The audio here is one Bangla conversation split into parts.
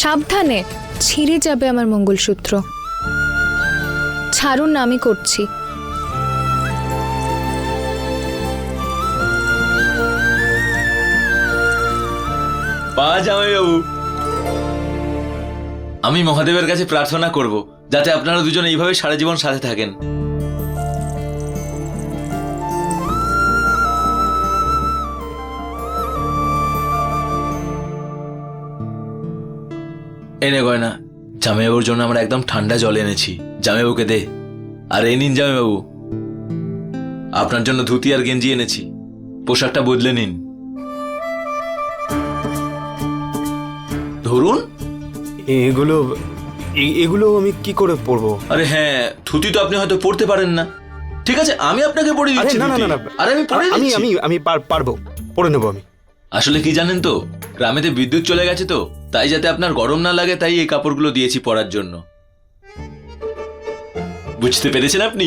সাবধানে, ছিঁড়ে যাবে আমার মঙ্গলসূত্র। ছাড়ুন না, আমি করছি। জামাইবাবু, আমি মহাদেবের কাছে প্রার্থনা করব যাতে আপনারা দুজন এইভাবে সারা জীবন সাথে থাকেন। এনে গয়না, জামাইবাবুর জন্য আমরা একদম ঠান্ডা জল এনেছি, জামাইবাবুকে দে। আর এই নিন জামাইবাবু, আপনার জন্য ধুতি আর গেঞ্জি এনেছি, পোশাকটা বদলে নিন। ধরুন। এগুলো এগুলো আমি কি করে পরবো? আরে হ্যাঁ, ধুতি তো আপনি হয়তো পরতে পারেন না। ঠিক আছে, আমি আপনাকে পরিয়ে দিচ্ছি। না না না, আরে আমি পরে আমি দিচ্ছি। আমি আমি পারবো, পরে নেবো আমি। আসলে কি জানেন তো, গ্রামেতে বিদ্যুৎ চলে গেছে তো, তাই যাতে আপনার গরম না লাগে তাই এই কাপড়গুলো দিয়েছি পরার জন্য। বুঝতে পেরেছেন আপনি?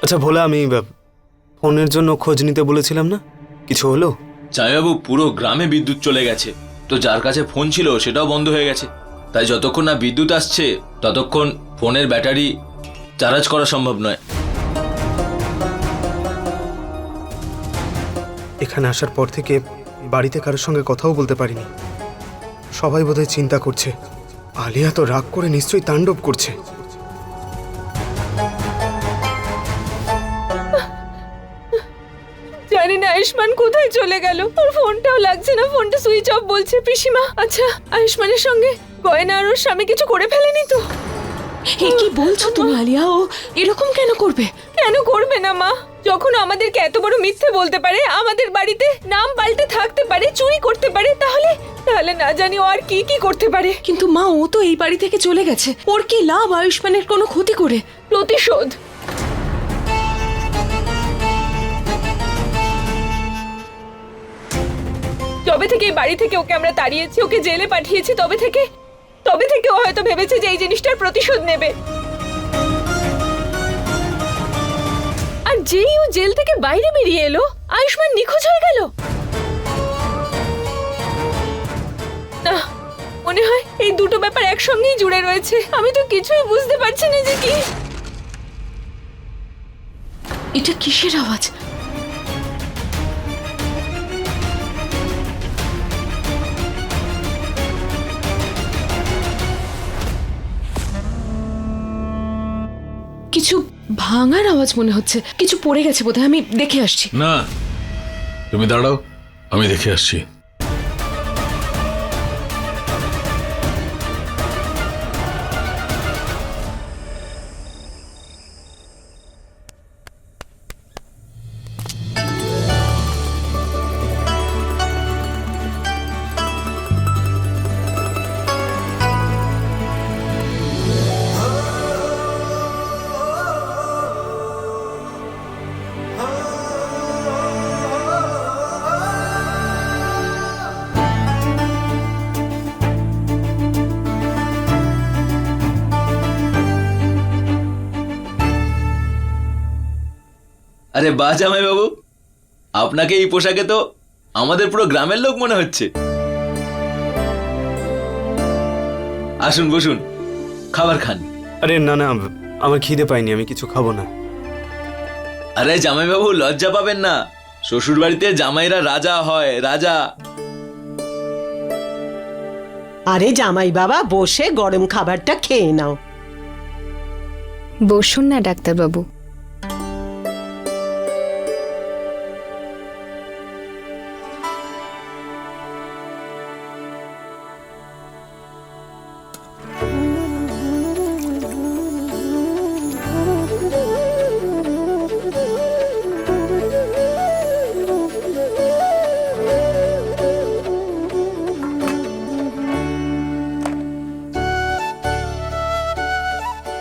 আচ্ছা ভোলা, আমি ফোনের জন্য খোঁজ নিতে বলেছিলাম না, কিছু হলো? জামাইবাবু, পুরো গ্রামে বিদ্যুৎ চলে গেছে, তো যার কাছে ফোন ছিল সেটাও বন্ধ হয়ে গেছে। তাই যতক্ষণ না বিদ্যুৎ আসছে ততক্ষণ ফোনের ব্যাটারি চার্জ করা সম্ভব নয়। এখানে আসার পর থেকে বাড়িতে কারোর সঙ্গে কথাও বলতে পারিনি। সবাই বোধহয় চিন্তা করছে আলিয়া তো রাগ করে নিশ্চয়ই তাণ্ডব করছে। জানি না আয়ুষ্মান কোথায় চলে গেল, ওর ফোনটাও লাগছে না, ফোনটা সুইচ অফ বলছে। পিসিমা, আচ্ছা আয়ুষ্মানের সঙ্গে গয়না আর ওর স্বামী কিছু করে ফেলেনি তো? এ কি বলছো তুমি আলিয়া? ও এরকম কেন করবে? কেন করবে না মা? যখন আমাদেরকে এত বড় মিথ্যে বলতে পারে, আমাদের বাড়িতে নাম পাল্টে থাকতে পারে, চুরি করতে পারে, তাহলে তাহলে না জানি ও আর কি কি করতে পারে। কিন্তু মা, ও তো এই বাড়ি থেকে চলে গেছে, ওর কি লাভ আয়ুষ্মানের কোনো ক্ষতি করে? প্রতিশোধ। যবে থেকে এই বাড়ি থেকে ওকে আমরা তাড়িয়েছি, ওকে জেলে পাঠিয়েছি, তবে থেকে ও হয়তো ভেবেছে যে এই জিনিসটার প্রতিশোধ নেবে। আর যেই ও জেল থেকে বাইরে বেরিয়ে এলো, আয়ুষ্মান নিখোঁজ হয়ে গেল। না, মনে হয় এই দুটো ব্যাপার একসঙ্গেই জুড়ে রয়েছে। আমি তো কিছুই বুঝতে পারছি না যে কি। এটা কিসের আওয়াজ? কিছু ভাঙার আওয়াজ মনে হচ্ছে, কিছু পড়ে গেছে বোধহয়। আমি দেখে আসছি। না, তুমি দাঁড়াও, আমি দেখে আসছি। আরে বাহ জামাইবাবু, আপনাকে এই পোশাকে তো আমাদের পুরো গ্রামের লোক মনে হচ্ছে। আসুন, বসুন, খাবার খান। আরে না না, আমার খিদে পাইনি, আমি কিছু খাবো না। আরে জামাইবাবু, লজ্জা পাবেন না, শ্বশুর বাড়িতে জামাইরা রাজা হয়, রাজা। আরে জামাই বাবা, বসে গরম খাবারটা খেয়ে নাও। বসুন না ডাক্তারবাবু।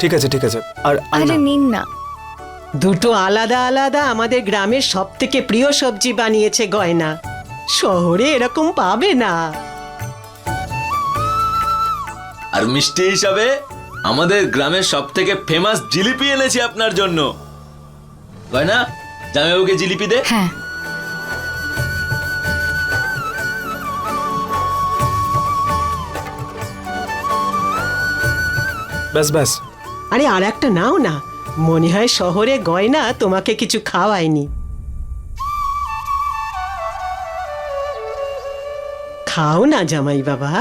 ঠিক আছে ঠিক আছে, আর আরে নিন না। দুটো আলাদা আলাদা আমাদের গ্রামের সব থেকে প্রিয় সবজি বানিয়েছে গয়না। শহরে এরকম পাবে না। আর মিষ্টি হিসাবে আমাদের গ্রামের সব থেকে ফেমাস জিলিপি এনেছি আপনার জন্য। গয়না, জামাইবাবুকে জিলিপি দে। হ্যাঁ। ব্যাস ব্যাস। আরে আর একটা নাও না, মনে হয় শহরে গয়না তোমাকে কিছু খাওয়ায়নি। খাও না জামাই বাবা।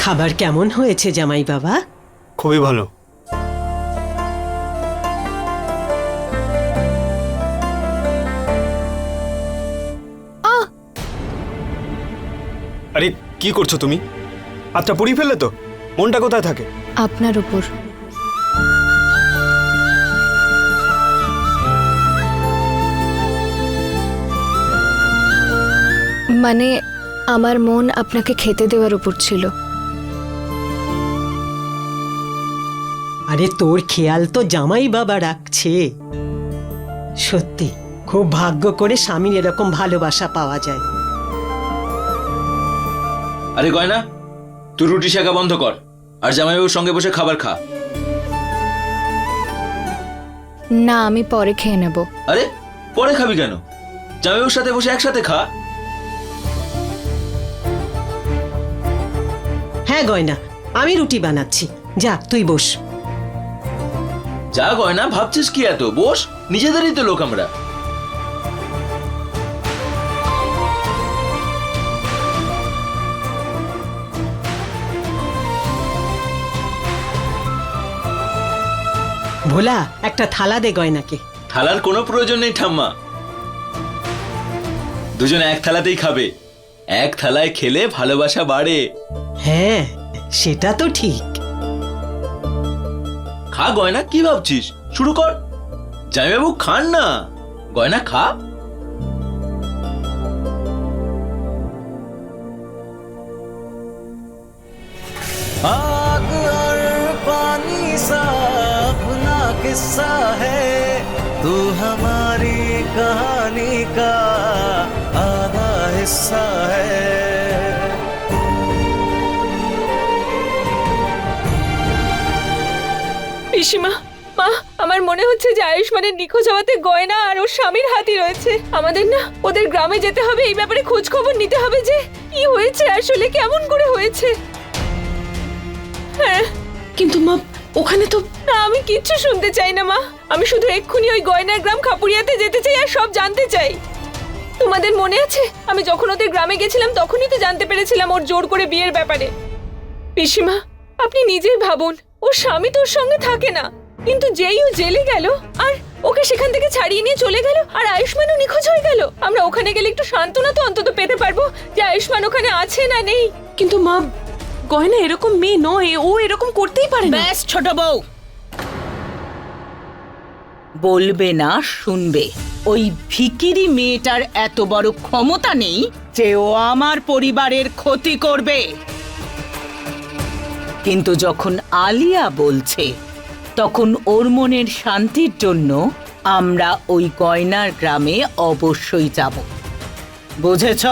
খাবার কেমন হয়েছে জামাই বাবা? খুবই ভালো। আরে কি করছো তুমি? আচ্ছা পুড়িয়ে ফেললে তো? মনটা কোথায় থাকে? আপনার উপর। মানে আমার মন আপনাকে খেতে দেওয়ার উপর ছিল। আরে তোর খেয়াল তো জামাই বাবা রাখছে। সত্যি খুব ভাগ্য করে স্বামীর এরকম ভালোবাসা পাওয়া যায়। আরে গয়না, তুই রুটি শেখা বন্ধ কর আর জামাইবাবুর সঙ্গে বসে খাবার খা। না, আমি পরে খেয়ে নেব। আরে পরে খাবি কেন? জামাইবাবুর সাথে বসে একসাথে খা। হ্যাঁ গয়না, আমি রুটি বানাচ্ছি, যা তুই বস। যা গয়না, ভাবছিস কি এত? বস, নিজেদেরই তো লোক আমরা। ভোলা, একটা থালা দে গয়নাকে। থালার কোনো প্রয়োজন নেই ঠাম্মা, দুজন এক থালাতেই খাবে। এক থালায় খেলে ভালোবাসা বাড়ে। হ্যাঁ সেটা তো ঠিক। খা গয়না, কি ভাবছিস? শুরু কর। জামাইবাবু খান না, গয়না খা। आग और पानी सा अपना किस्सा है, तू हमारी कहानी का आधा हिस्सा है। পিসিমা, মা, আমার মনে হচ্ছে যে আয়ুষ্মানের নিখোঁজ হওয়াতে গয়না আর ওর স্বামীর হাতই রয়েছে। আমাদের না ওদের গ্রামে যেতে হবে, এই ব্যাপারে খোঁজ খবর নিতে হবে যে কি হয়েছে আসলে, কেমন করে হয়েছে। হ্যাঁ, কিন্তু মা ওখানে তো না, আমি কিচ্ছু শুনতে চাই না মা। আমি শুধু এক্ষুনি ওই গয়নার গ্রাম খাপুরিয়াতে যেতে চাই আর সব জানতে চাই। তোমাদের মনে আছে আমি যখন ওদের গ্রামে গেছিলাম তখনই তো জানতে পেরেছিলাম ওর জোর করে বিয়ের ব্যাপারে। পিসিমা, আপনি নিজেই ভাবুন, ওর স্বামী তোর সঙ্গে থাকে না, কিন্তু যেই ও জেলে গেল আর ওকে সেখান থেকে ছাড়িয়ে নিয়ে চলে গেল আর আয়ুষ্মানও নিখোঁজ হয়ে গেল। আমরা ওখানে গেলে একটু সান্ত্বনা তো অন্তত পেতে পারবো যে আয়ুষ্মান ওখানে আছে না নেই। কিন্তু মা গয়না এরকম মেয়ে নয়, ও এরকম করতেই পারে না। ব্যাস ছোট বউ, বলবে না শুনবে। ওই ভিকিরি মেয়েটার এত বড় ক্ষমতা নেই যে ও আমার পরিবারের ক্ষতি করবে। কিন্তু যখন আলিয়া বলছে তখন ওর মনের শান্তির জন্য আমরা ওই গয়নার গ্রামে অবশ্যই যাব। বুঝেছ?